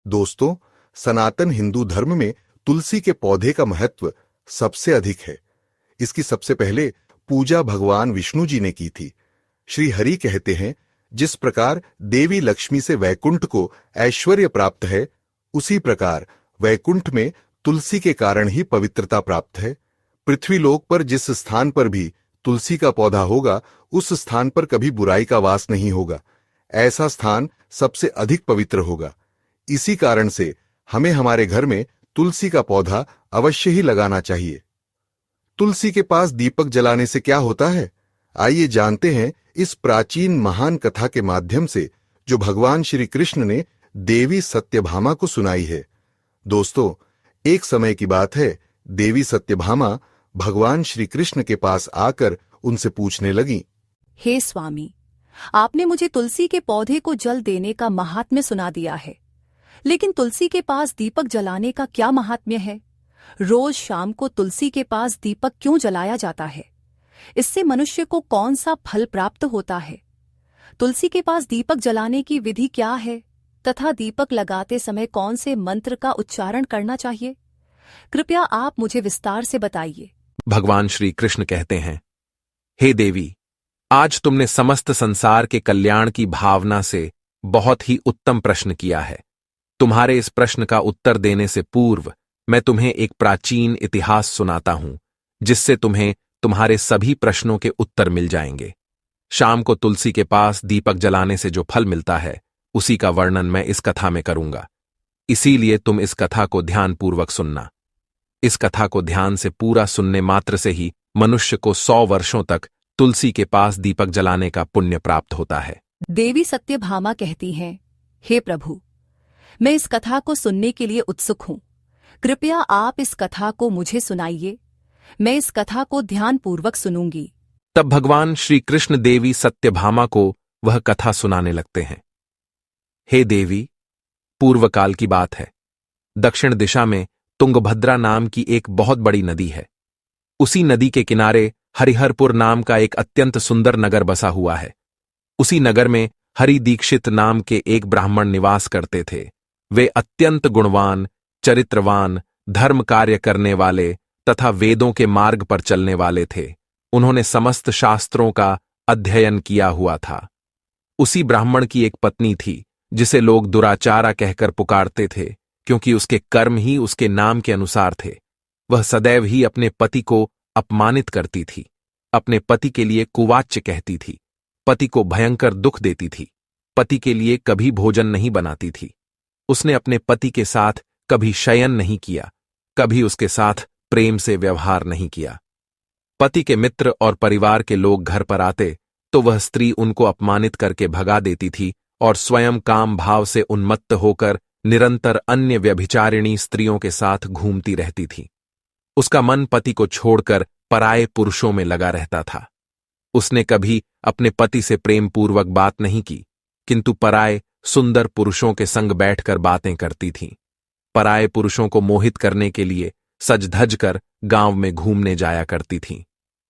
दोस्तों, सनातन हिंदू धर्म में तुलसी के पौधे का महत्व सबसे अधिक है। इसकी सबसे पहले पूजा भगवान विष्णु जी ने की थी। श्री हरि कहते हैं, जिस प्रकार देवी लक्ष्मी से वैकुंठ को ऐश्वर्य प्राप्त है, उसी प्रकार वैकुंठ में तुलसी के कारण ही पवित्रता प्राप्त है। पृथ्वीलोक पर जिस स्थान पर भी तुलसी का पौधा होगा, उस स्थान पर कभी बुराई का वास नहीं होगा। ऐसा स्थान सबसे अधिक पवित्र होगा। इसी कारण से हमें हमारे घर में तुलसी का पौधा अवश्य ही लगाना चाहिए। तुलसी के पास दीपक जलाने से क्या होता है, आइए जानते हैं इस प्राचीन महान कथा के माध्यम से, जो भगवान श्री कृष्ण ने देवी सत्यभामा को सुनाई है। दोस्तों, एक समय की बात है, देवी सत्यभामा भगवान श्री कृष्ण के पास आकर उनसे पूछने लगी, हे स्वामी, आपने मुझे तुलसी के पौधे को जल देने का महात्म्य सुना दिया है, लेकिन तुलसी के पास दीपक जलाने का क्या महात्म्य है? रोज शाम को तुलसी के पास दीपक क्यों जलाया जाता है? इससे मनुष्य को कौन सा फल प्राप्त होता है? तुलसी के पास दीपक जलाने की विधि क्या है तथा दीपक लगाते समय कौन से मंत्र का उच्चारण करना चाहिए? कृपया आप मुझे विस्तार से बताइए। भगवान श्री कृष्ण कहते हैं, हे देवी, आज तुमने समस्त संसार के कल्याण की भावना से बहुत ही उत्तम प्रश्न किया है। तुम्हारे इस प्रश्न का उत्तर देने से पूर्व मैं तुम्हें एक प्राचीन इतिहास सुनाता हूं, जिससे तुम्हें तुम्हारे सभी प्रश्नों के उत्तर मिल जाएंगे। शाम को तुलसी के पास दीपक जलाने से जो फल मिलता है, उसी का वर्णन मैं इस कथा में करूंगा। इसीलिए तुम इस कथा को ध्यानपूर्वक सुनना। इस कथा को ध्यान से पूरा सुनने मात्र से ही मनुष्य को 100 वर्षों तक तुलसी के पास दीपक जलाने का पुण्य प्राप्त होता है। देवी सत्यभामा कहती हैं, हे प्रभु, मैं इस कथा को सुनने के लिए उत्सुक हूं। कृपया आप इस कथा को मुझे सुनाइए। मैं इस कथा को ध्यानपूर्वक सुनूंगी। तब भगवान श्री कृष्ण देवी सत्यभामा को वह कथा सुनाने लगते हैं। हे देवी, पूर्व काल की बात है। दक्षिण दिशा में तुंगभद्रा नाम की एक बहुत बड़ी नदी है। उसी नदी के किनारे हरिहरपुर नाम का एक अत्यंत सुंदर नगर बसा हुआ है। उसी नगर में हरि दीक्षित नाम के एक ब्राह्मण निवास करते थे। वे अत्यंत गुणवान, चरित्रवान, धर्म कार्य करने वाले तथा वेदों के मार्ग पर चलने वाले थे। उन्होंने समस्त शास्त्रों का अध्ययन किया हुआ था। उसी ब्राह्मण की एक पत्नी थी, जिसे लोग दुराचारा कहकर पुकारते थे, क्योंकि उसके कर्म ही उसके नाम के अनुसार थे। वह सदैव ही अपने पति को अपमानित करती थी, अपने पति के लिए कुवाच्य कहती थी, पति को भयंकर दुख देती थी, पति के लिए कभी भोजन नहीं बनाती थी। उसने अपने पति के साथ कभी शयन नहीं किया, कभी उसके साथ प्रेम से व्यवहार नहीं किया। पति के मित्र और परिवार के लोग घर पर आते तो वह स्त्री उनको अपमानित करके भगा देती थी और स्वयं काम भाव से उन्मत्त होकर निरंतर अन्य व्यभिचारिणी स्त्रियों के साथ घूमती रहती थी। उसका मन पति को छोड़कर पराये पुरुषों में लगा रहता था। उसने कभी अपने पति से प्रेम पूर्वक बात नहीं की, किंतु पराये सुंदर पुरुषों के संग बैठकर बातें करती थीं। पराये पुरुषों को मोहित करने के लिए सज धज कर गांव में घूमने जाया करती थीं।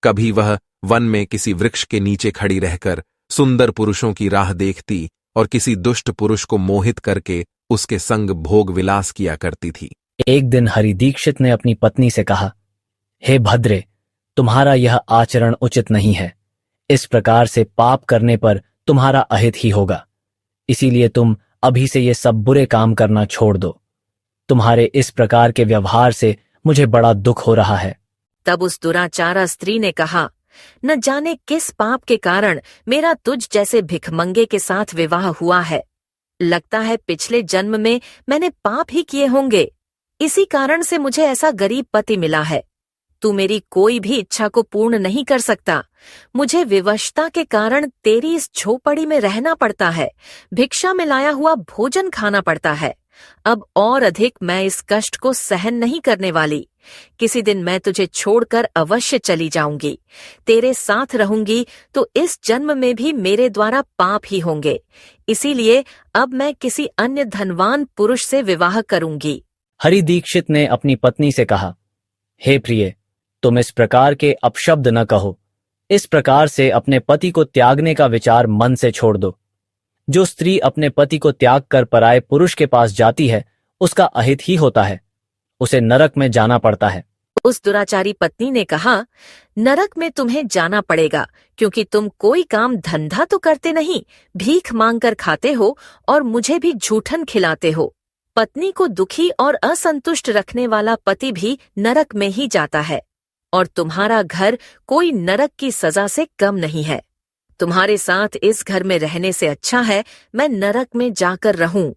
कभी वह वन में किसी वृक्ष के नीचे खड़ी रहकर सुंदर पुरुषों की राह देखती और किसी दुष्ट पुरुष को मोहित करके उसके संग भोग विलास किया करती थी। एक दिन हरि दीक्षित ने अपनी पत्नी से कहा, हे भद्रे, तुम्हारा यह आचरण उचित नहीं है। इस प्रकार से पाप करने पर तुम्हारा अहित ही होगा। इसीलिए तुम अभी से ये सब बुरे काम करना छोड़ दो। तुम्हारे इस प्रकार के व्यवहार से मुझे बड़ा दुख हो रहा है। तब उस दुराचारा स्त्री ने कहा, न जाने किस पाप के कारण मेरा तुझ जैसे भिखमंगे के साथ विवाह हुआ है। लगता है पिछले जन्म में मैंने पाप ही किए होंगे। इसी कारण से मुझे ऐसा गरीब पति मिला है। तू मेरी कोई भी इच्छा को पूर्ण नहीं कर सकता। मुझे विवशता के कारण तेरी इस झोपड़ी में रहना पड़ता है, भिक्षा में लाया हुआ भोजन खाना पड़ता है। अब और अधिक मैं इस कष्ट को सहन नहीं करने वाली। किसी दिन मैं तुझे छोड़कर अवश्य चली जाऊंगी। तेरे साथ रहूंगी तो इस जन्म में भी मेरे द्वारा पाप ही होंगे। इसीलिए अब मैं किसी अन्य धनवान पुरुष से विवाह करूंगी। हरि दीक्षित ने अपनी पत्नी से कहा, हे प्रिय, तुम इस प्रकार के अपशब्द न कहो। इस प्रकार से अपने पति को त्यागने का विचार मन से छोड़ दो। जो स्त्री अपने पति को त्याग कर पराये पुरुष के पास जाती है उसका अहित ही होता है, उसे नरक में जाना पड़ता है। उस दुराचारी पत्नी ने कहा, नरक में तुम्हें जाना पड़ेगा, क्योंकि तुम कोई काम धंधा तो करते नहीं, भीख मांगकर खाते हो और मुझे भी झूठन खिलाते हो। पत्नी को दुखी और असंतुष्ट रखने वाला पति भी नरक में ही जाता है, और तुम्हारा घर कोई नरक की सजा से कम नहीं है। तुम्हारे साथ इस घर में रहने से अच्छा है मैं नरक में जाकर रहूं।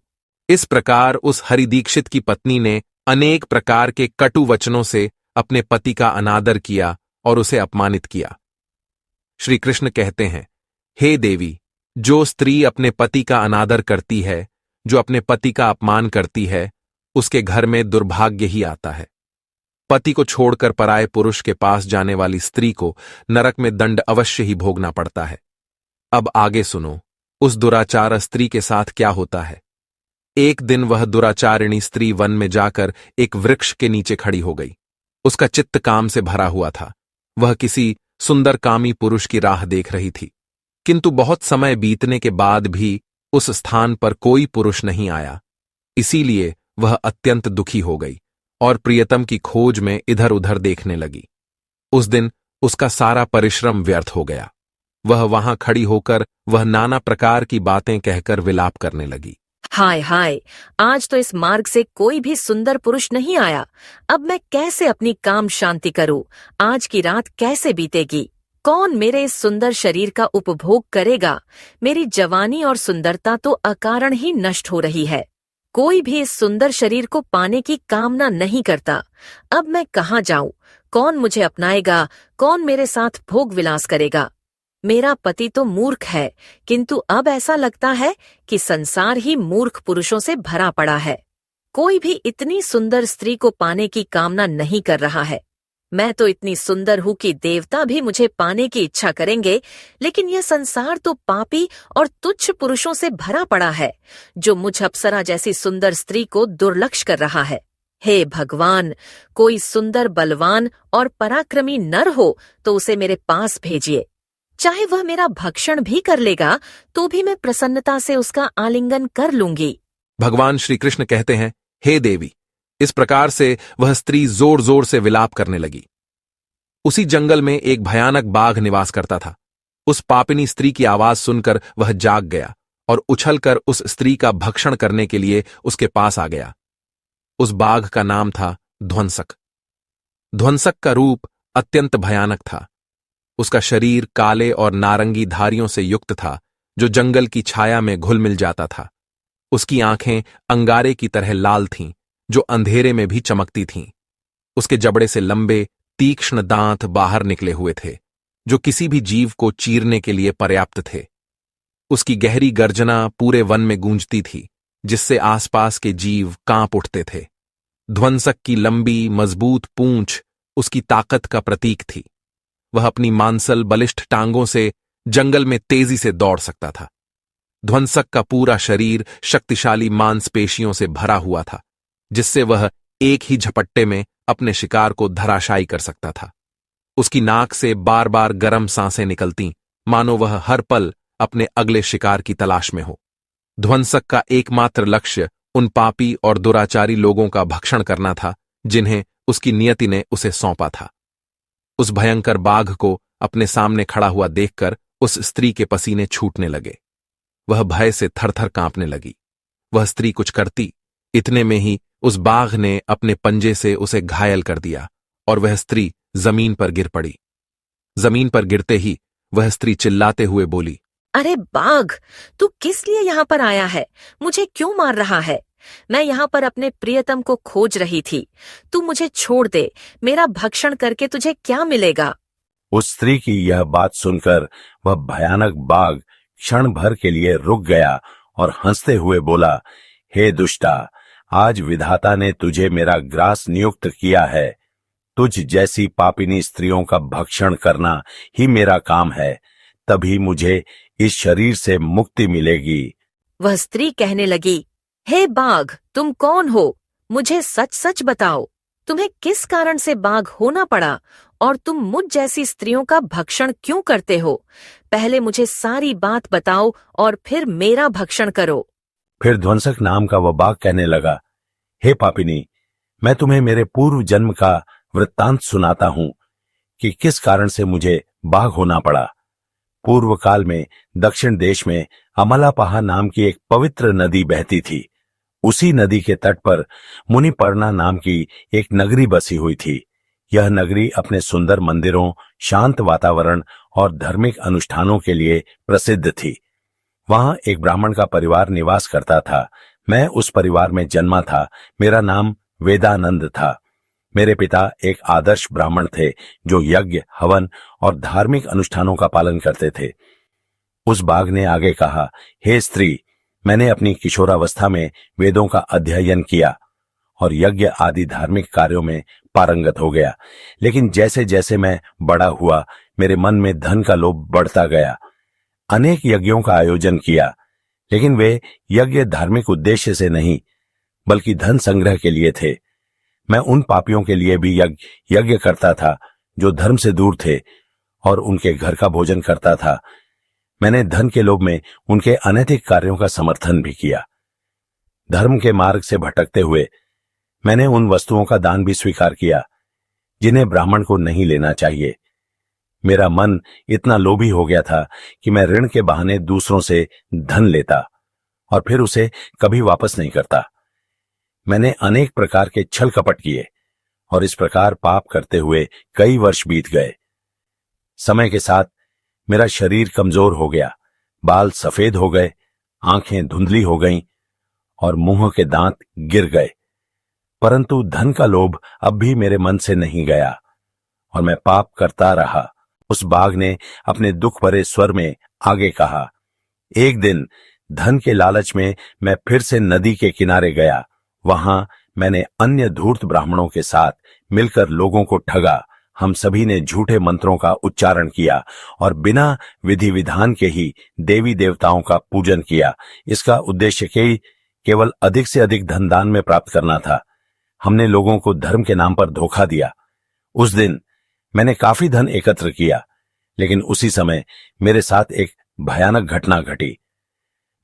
इस प्रकार उस हरिदीक्षित की पत्नी ने अनेक प्रकार के कटु वचनों से अपने पति का अनादर किया और उसे अपमानित किया। श्री कृष्ण कहते हैं, हे देवी, जो स्त्री अपने पति का अनादर करती है, जो अपने पति का अपमान करती है, उसके घर में दुर्भाग्य ही आता है। पति को छोड़कर पराये पुरुष के पास जाने वाली स्त्री को नरक में दंड अवश्य ही भोगना पड़ता है। अब आगे सुनो, उस दुराचार स्त्री के साथ क्या होता है। एक दिन वह दुराचारिणी स्त्री वन में जाकर एक वृक्ष के नीचे खड़ी हो गई। उसका चित्त काम से भरा हुआ था। वह किसी सुंदर कामी पुरुष की राह देख रही थी, किंतु बहुत समय बीतने के बाद भी उस स्थान पर कोई पुरुष नहीं आया। इसीलिए वह अत्यंत दुखी हो गई और प्रियतम की खोज में इधर उधर देखने लगी। उस दिन उसका सारा परिश्रम व्यर्थ हो गया। वह वहां खड़ी होकर वह नाना प्रकार की बातें कहकर विलाप करने लगी। हाय हाय, आज तो इस मार्ग से कोई भी सुंदर पुरुष नहीं आया। अब मैं कैसे अपनी काम शांति करूं? आज की रात कैसे बीतेगी? कौन मेरे इस सुंदर शरीर का उपभोग करेगा? मेरी जवानी और सुंदरता तो अकारण ही नष्ट हो रही है। कोई भी इस सुंदर शरीर को पाने की कामना नहीं करता। अब मैं कहाँ जाऊं? कौन मुझे अपनाएगा? कौन मेरे साथ भोग विलास करेगा? मेरा पति तो मूर्ख है, किंतु अब ऐसा लगता है कि संसार ही मूर्ख पुरुषों से भरा पड़ा है। कोई भी इतनी सुंदर स्त्री को पाने की कामना नहीं कर रहा है। मैं तो इतनी सुंदर हूं कि देवता भी मुझे पाने की इच्छा करेंगे, लेकिन यह संसार तो पापी और तुच्छ पुरुषों से भरा पड़ा है, जो मुझ अप्सरा जैसी सुंदर स्त्री को दुर्लक्ष्य कर रहा है। हे भगवान, कोई सुंदर बलवान और पराक्रमी नर हो तो उसे मेरे पास भेजिए। चाहे वह मेरा भक्षण भी कर लेगा तो भी मैं प्रसन्नता से उसका आलिंगन कर लूंगी। भगवान श्री कृष्ण कहते हैं, हे देवी। इस प्रकार से वह स्त्री जोर जोर से विलाप करने लगी। उसी जंगल में एक भयानक बाघ निवास करता था। उस पापिनी स्त्री की आवाज सुनकर वह जाग गया और उछलकर उस स्त्री का भक्षण करने के लिए उसके पास आ गया। उस बाघ का नाम था ध्वंसक। ध्वंसक का रूप अत्यंत भयानक था। उसका शरीर काले और नारंगी धारियों से युक्त था, जो जंगल की छाया में घुल मिल जाता था। उसकी आंखें अंगारे की तरह लाल थीं, जो अंधेरे में भी चमकती थीं। उसके जबड़े से लंबे तीक्ष्ण दांत बाहर निकले हुए थे, जो किसी भी जीव को चीरने के लिए पर्याप्त थे। उसकी गहरी गर्जना पूरे वन में गूंजती थी, जिससे आसपास के जीव कांप उठते थे। ध्वंसक की लंबी मजबूत पूंछ उसकी ताकत का प्रतीक थी। वह अपनी मांसल बलिष्ठ टांगों से जंगल में तेजी से दौड़ सकता था। ध्वंसक का पूरा शरीर शक्तिशाली मांसपेशियों से भरा हुआ था, जिससे वह एक ही झपट्टे में अपने शिकार को धराशायी कर सकता था। उसकी नाक से बार बार गर्म सांसें निकलतीं, मानो वह हर पल अपने अगले शिकार की तलाश में हो। ध्वंसक का एकमात्र लक्ष्य उन पापी और दुराचारी लोगों का भक्षण करना था, जिन्हें उसकी नियति ने उसे सौंपा था। उस भयंकर बाघ को अपने सामने खड़ा हुआ देखकर उस स्त्री के पसीने छूटने लगे। वह भय से थरथर कांपने लगी। वह स्त्री कुछ करती, इतने में ही उस बाघ ने अपने पंजे से उसे घायल कर दिया और वह स्त्री जमीन पर गिर पड़ी। जमीन पर गिरते ही वह स्त्री चिल्लाते हुए बोली, अरे बाघ, तू किस लिए यहाँ पर आया है? मुझे क्यों मार रहा है? मैं यहाँ पर अपने प्रियतम को खोज रही थी। तू मुझे छोड़ दे। मेरा भक्षण करके तुझे क्या मिलेगा? उस स्त्री की यह बात सुनकर वह भयानक बाघ क्षण भर के लिए रुक गया और हंसते हुए बोला, हे दुष्टा, आज विधाता ने तुझे मेरा ग्रास नियुक्त किया है। तुझ जैसी पापिनी स्त्रियों का भक्षण करना ही मेरा काम है, तभी मुझे इस शरीर से मुक्ति मिलेगी। वह स्त्री कहने लगी, हे बाघ, तुम कौन हो? मुझे सच सच बताओ। तुम्हें किस कारण से बाघ होना पड़ा और तुम मुझ जैसी स्त्रियों का भक्षण क्यों करते हो? पहले मुझे सारी बात बताओ और फिर मेरा भक्षण करो। फिर ध्वंसक नाम का वह बाघ कहने लगा, हे पापिनी, मैं तुम्हें मेरे पूर्व जन्म का वृत्तांत सुनाता हूं कि किस कारण से मुझे बाघ होना पड़ा। पूर्व काल में दक्षिण देश में अमलापहा नाम की एक पवित्र नदी बहती थी। उसी नदी के तट पर मुनिपर्णा नाम की एक नगरी बसी हुई थी। यह नगरी अपने सुंदर मंदिरों, शांत वातावरण और धार्मिक अनुष्ठानों के लिए प्रसिद्ध थी। वहां एक ब्राह्मण का परिवार निवास करता था। मैं उस परिवार में जन्मा था। मेरा नाम वेदानंद था। मेरे पिता एक आदर्श ब्राह्मण थे जो यज्ञ, हवन और धार्मिक अनुष्ठानों का पालन करते थे। उस बाघ ने आगे कहा, हे स्त्री, मैंने अपनी किशोरावस्था में वेदों का अध्ययन किया और यज्ञ आदि धार्मिक कार्यों में पारंगत हो गया। लेकिन जैसे जैसे मैं बड़ा हुआ, मेरे मन में धन का लोभ बढ़ता गया। अनेक यज्ञों का आयोजन किया, लेकिन वे यज्ञ धार्मिक उद्देश्य से नहीं बल्कि धन संग्रह के लिए थे। मैं उन पापियों के लिए भी यज्ञ करता था जो धर्म से दूर थे और उनके घर का भोजन करता था। मैंने धन के लोभ में उनके अनैतिक कार्यों का समर्थन भी किया। धर्म के मार्ग से भटकते हुए मैंने उन वस्तुओं का दान भी स्वीकार किया जिन्हें ब्राह्मण को नहीं लेना चाहिए। मेरा मन इतना लोभी हो गया था कि मैं ऋण के बहाने दूसरों से धन लेता और फिर उसे कभी वापस नहीं करता। मैंने अनेक प्रकार के छल कपट किए और इस प्रकार पाप करते हुए कई वर्ष बीत गए। समय के साथ मेरा शरीर कमजोर हो गया, बाल सफेद हो गए, आंखें धुंधली हो गईं और मुंह के दांत गिर गए। परंतु धन का लोभ अब भी मेरे मन से नहीं गया और मैं पाप करता रहा। उस बाघ ने अपने दुख भरे स्वर में आगे कहा, एक दिन धन के लालच में मैं फिर से नदी के किनारे गया। वहां मैंने अन्य धूर्त ब्राह्मणों के साथ मिलकर लोगों को ठगा। हम सभी ने झूठे मंत्रों का उच्चारण किया और बिना विधि विधान के ही देवी देवताओं का पूजन किया। इसका उद्देश्य केवल अधिक से अधिक धन दान में प्राप्त करना था। हमने लोगों को धर्म के नाम पर धोखा दिया। उस दिन मैंने काफी धन एकत्र किया, लेकिन उसी समय मेरे साथ एक भयानक घटना घटी।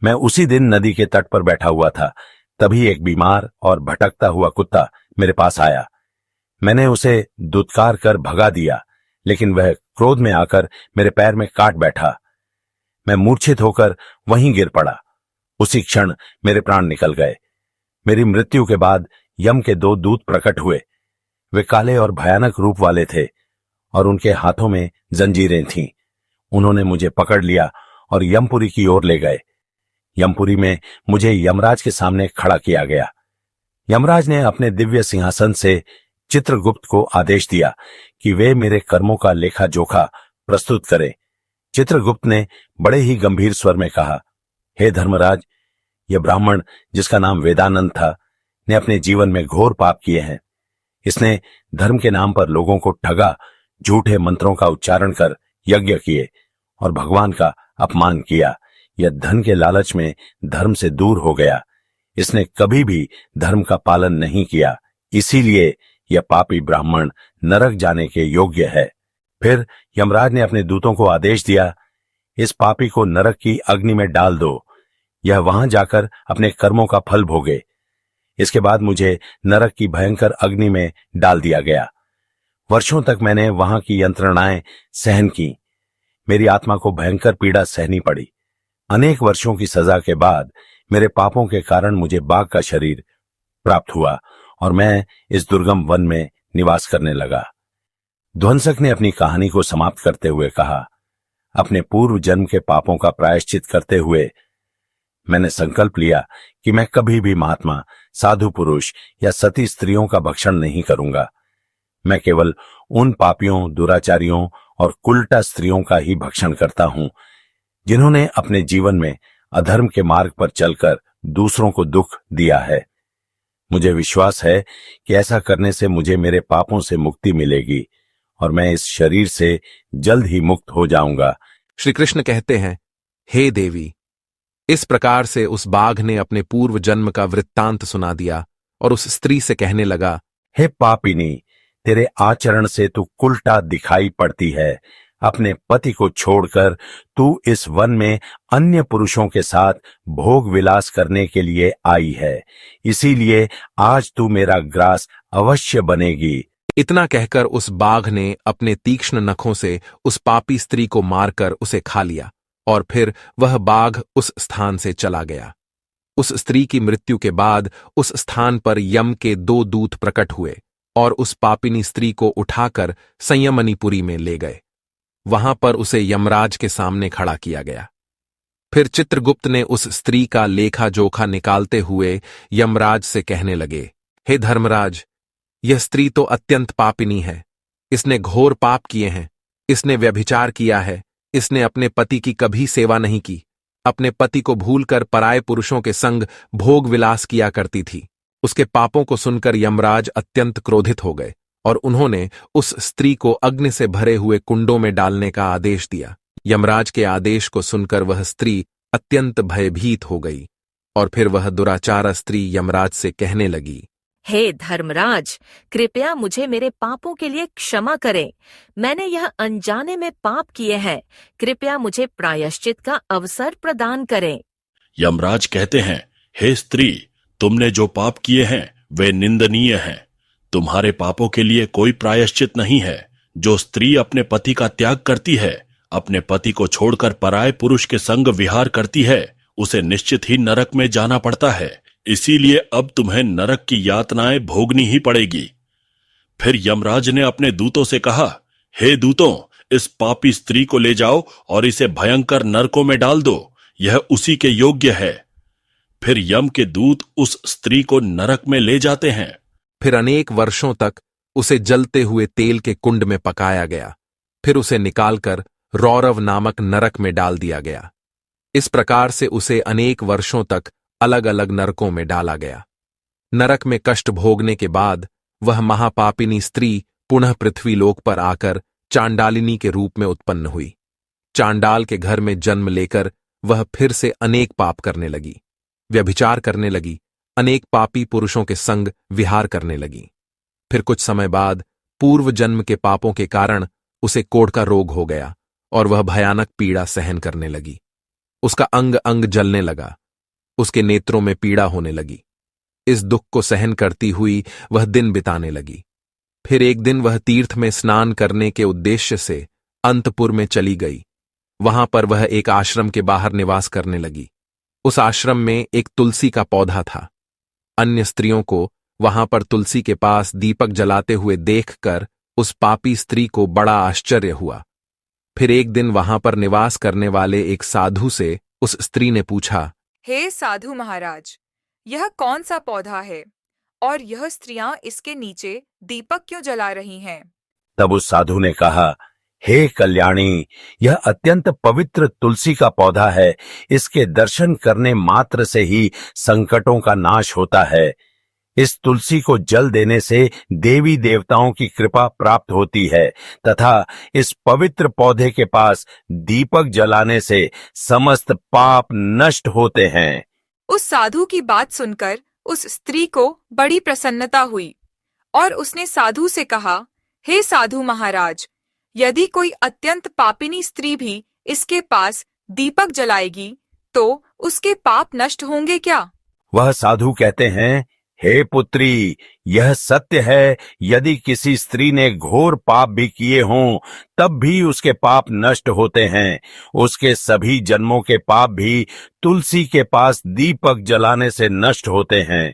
मैं उसी दिन नदी के तट पर बैठा हुआ था। तभी एक बीमार और भटकता हुआ कुत्ता मेरे पास आया। मैंने उसे दुत्कार कर भगा दिया, लेकिन वह क्रोध में आकर मेरे पैर में काट बैठा। मैं मूर्छित होकर वहीं गिर पड़ा। उसी क्षण मेरे प्राण निकल गए। मेरी मृत्यु के बाद यम के 2 दूत प्रकट हुए। वे काले और भयानक रूप वाले थे और उनके हाथों में जंजीरें थीं। उन्होंने मुझे पकड़ लिया और यमपुरी की ओर ले गए। यमपुरी में मुझे यमराज के सामने खड़ा किया गया। यमराज ने अपने दिव्य सिंहासन से चित्रगुप्त को आदेश दिया कि वे मेरे कर्मों का लेखा जोखा प्रस्तुत करें। चित्रगुप्त ने बड़े ही गंभीर स्वर में कहा, हे धर्मराज, यह ब्राह्मण जिसका नाम वेदानंद था ने अपने जीवन में घोर पाप किए हैं। इसने धर्म के नाम पर लोगों को ठगा, झूठे मंत्रों का उच्चारण कर यज्ञ किए और भगवान का अपमान किया। यह धन के लालच में धर्म से दूर हो गया। इसने कभी भी धर्म का पालन नहीं किया, इसीलिए यह पापी ब्राह्मण नरक जाने के योग्य है। फिर यमराज ने अपने दूतों को आदेश दिया, इस पापी को नरक की अग्नि में डाल दो। यह वहां जाकर अपने कर्मों का फल भोगे। इसके बाद मुझे नरक की भयंकर अग्नि में डाल दिया गया। वर्षों तक मैंने वहां की यंत्रणाएं सहन की। मेरी आत्मा को भयंकर पीड़ा सहनी पड़ी। अनेक वर्षों की सजा के बाद मेरे पापों के कारण मुझे बाघ का शरीर प्राप्त हुआ और मैं इस दुर्गम वन में निवास करने लगा। ध्वंसक ने अपनी कहानी को समाप्त करते हुए कहा, अपने पूर्व जन्म के पापों का प्रायश्चित करते हुए मैंने संकल्प लिया कि मैं कभी भी महात्मा, साधु पुरुष या सती स्त्रियों का भक्षण नहीं करूंगा। मैं केवल उन पापियों, दुराचारियों और कुलटा स्त्रियों का ही भक्षण करता हूं जिन्होंने अपने जीवन में अधर्म के मार्ग पर चलकर दूसरों को दुख दिया है। मुझे विश्वास है कि ऐसा करने से मुझे मेरे पापों से मुक्ति मिलेगी और मैं इस शरीर से जल्द ही मुक्त हो जाऊंगा। श्री कृष्ण कहते हैं, हे देवी, इस प्रकार से उस बाघ ने अपने पूर्व जन्म का वृत्तांत सुना दिया और उस स्त्री से कहने लगा, हे पापिनी, तेरे आचरण से तू उल्टा दिखाई पड़ती है। अपने पति को छोड़कर तू इस वन में अन्य पुरुषों के साथ भोग विलास करने के लिए आई है, इसीलिए आज तू मेरा ग्रास अवश्य बनेगी। इतना कहकर उस बाघ ने अपने तीक्ष्ण नखों से उस पापी स्त्री को मारकर उसे खा लिया और फिर वह बाघ उस स्थान से चला गया। उस स्त्री की मृत्यु के बाद उस स्थान पर यम के 2 दूत प्रकट हुए और उस पापिनी स्त्री को उठाकर संयमनीपुरी में ले गए। वहां पर उसे यमराज के सामने खड़ा किया गया। फिर चित्रगुप्त ने उस स्त्री का लेखा जोखा निकालते हुए यमराज से कहने लगे, हे धर्मराज, यह स्त्री तो अत्यंत पापिनी है। इसने घोर पाप किए हैं। इसने व्यभिचार किया है। इसने अपने पति की कभी सेवा नहीं की। अपने पति को भूलकर पराये पुरुषों के संग भोग विलास किया करती थी। उसके पापों को सुनकर यमराज अत्यंत क्रोधित हो गए और उन्होंने उस स्त्री को अग्नि से भरे हुए कुंडों में डालने का आदेश दिया। यमराज के आदेश को सुनकर वह स्त्री अत्यंत भयभीत हो गई और फिर वह दुराचारा स्त्री यमराज से कहने लगी, हे धर्मराज, कृपया मुझे मेरे पापों के लिए क्षमा करें। मैंने यह अनजाने में पाप किए हैं। कृपया मुझे प्रायश्चित का अवसर प्रदान करें। यमराज कहते हैं, हे स्त्री, तुमने जो पाप किए हैं वे निंदनीय हैं। तुम्हारे पापों के लिए कोई प्रायश्चित नहीं है। जो स्त्री अपने पति का त्याग करती है, अपने पति को छोड़कर पराये पुरुष के संग विहार करती है, उसे निश्चित ही नरक में जाना पड़ता है। इसीलिए अब तुम्हें नरक की यातनाएं भोगनी ही पड़ेगी। फिर यमराज ने अपने दूतों से कहा, हे दूतों, इस पापी स्त्री को ले जाओ और इसे भयंकर नरकों में डाल दो। यह उसी के योग्य है। फिर यम के दूत उस स्त्री को नरक में ले जाते हैं। फिर अनेक वर्षों तक उसे जलते हुए तेल के कुंड में पकाया गया। फिर उसे निकालकर रौरव नामक नरक में डाल दिया गया। इस प्रकार से उसे अनेक वर्षों तक अलग अलग नरकों में डाला गया। नरक में कष्ट भोगने के बाद वह महापापिनी स्त्री पुनः पृथ्वीलोक पर आकर चांडालिनी के रूप में उत्पन्न हुई। चांडाल के घर में जन्म लेकर वह फिर से अनेक पाप करने लगी, व्यभिचार करने लगी, अनेक पापी पुरुषों के संग विहार करने लगी। फिर कुछ समय बाद पूर्व जन्म के पापों के कारण उसे कोढ़ का रोग हो गया और वह भयानक पीड़ा सहन करने लगी। उसका अंग अंग जलने लगा। उसके नेत्रों में पीड़ा होने लगी। इस दुख को सहन करती हुई वह दिन बिताने लगी। फिर एक दिन वह तीर्थ में स्नान करने के उद्देश्य से अंतपुर में चली गई। वहां पर वह एक आश्रम के बाहर निवास करने लगी। उस आश्रम में एक तुलसी का पौधा था। अन्य स्त्रियों को वहां पर तुलसी के पास दीपक जलाते हुए देखकर उस पापी स्त्री को बड़ा आश्चर्य हुआ। फिर एक दिन वहां पर निवास करने वाले एक साधु से उस स्त्री ने पूछा, हे साधु महाराज, यह कौन सा पौधा है और यह स्त्रियां इसके नीचे दीपक क्यों जला रही हैं? तब उस साधु ने कहा, हे कल्याणी, यह अत्यंत पवित्र तुलसी का पौधा है। इसके दर्शन करने मात्र से ही संकटों का नाश होता है। इस तुलसी को जल देने से देवी देवताओं की कृपा प्राप्त होती है तथा इस पवित्र पौधे के पास दीपक जलाने से समस्त पाप नष्ट होते हैं। उस साधु की बात सुनकर उस स्त्री को बड़ी प्रसन्नता हुई और उसने साधु से कहा, हे साधु महाराज, यदि कोई अत्यंत पापिनी स्त्री भी इसके पास दीपक जलाएगी तो उसके पाप नष्ट होंगे क्या? वह साधु कहते हैं, हे पुत्री, यह सत्य है, यदि किसी स्त्री ने घोर पाप भी किए हों तब भी उसके पाप नष्ट होते हैं। उसके सभी जन्मों के पाप भी तुलसी के पास दीपक जलाने से नष्ट होते हैं।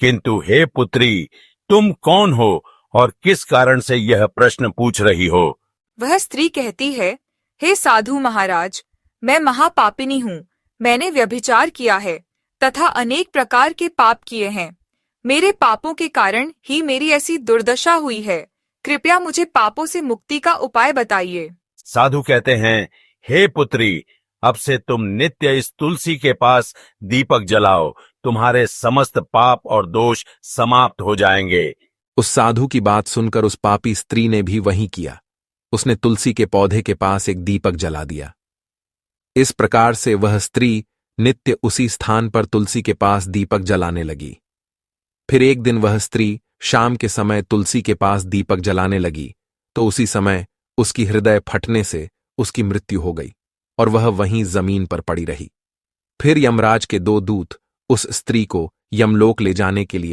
किंतु हे पुत्री, तुम कौन हो और किस कारण से यह प्रश्न पूछ रही हो? वह स्त्री कहती है, हे साधु महाराज, मैं महापापिनी हूँ। मैंने व्यभिचार किया है तथा अनेक प्रकार के पाप किए हैं। मेरे पापों के कारण ही मेरी ऐसी दुर्दशा हुई है। कृपया मुझे पापों से मुक्ति का उपाय बताइए। साधु कहते हैं, हे पुत्री, अब से तुम नित्य इस तुलसी के पास दीपक जलाओ। तुम्हारे समस्त पाप और दोष समाप्त हो जाएंगे। उस साधु की बात सुनकर उस पापी स्त्री ने भी वही किया। उसने तुलसी के पौधे के पास एक दीपक जला दिया। इस प्रकार से वह स्त्री नित्य उसी स्थान पर तुलसी के पास दीपक जलाने लगी। फिर एक दिन वह स्त्री शाम के समय तुलसी के पास दीपक जलाने लगी तो उसी समय उसकी हृदय फटने से उसकी मृत्यु हो गई और वह वहीं जमीन पर पड़ी रही। फिर यमराज के 2 दूत उस स्त्री को यमलोक ले जाने के लिए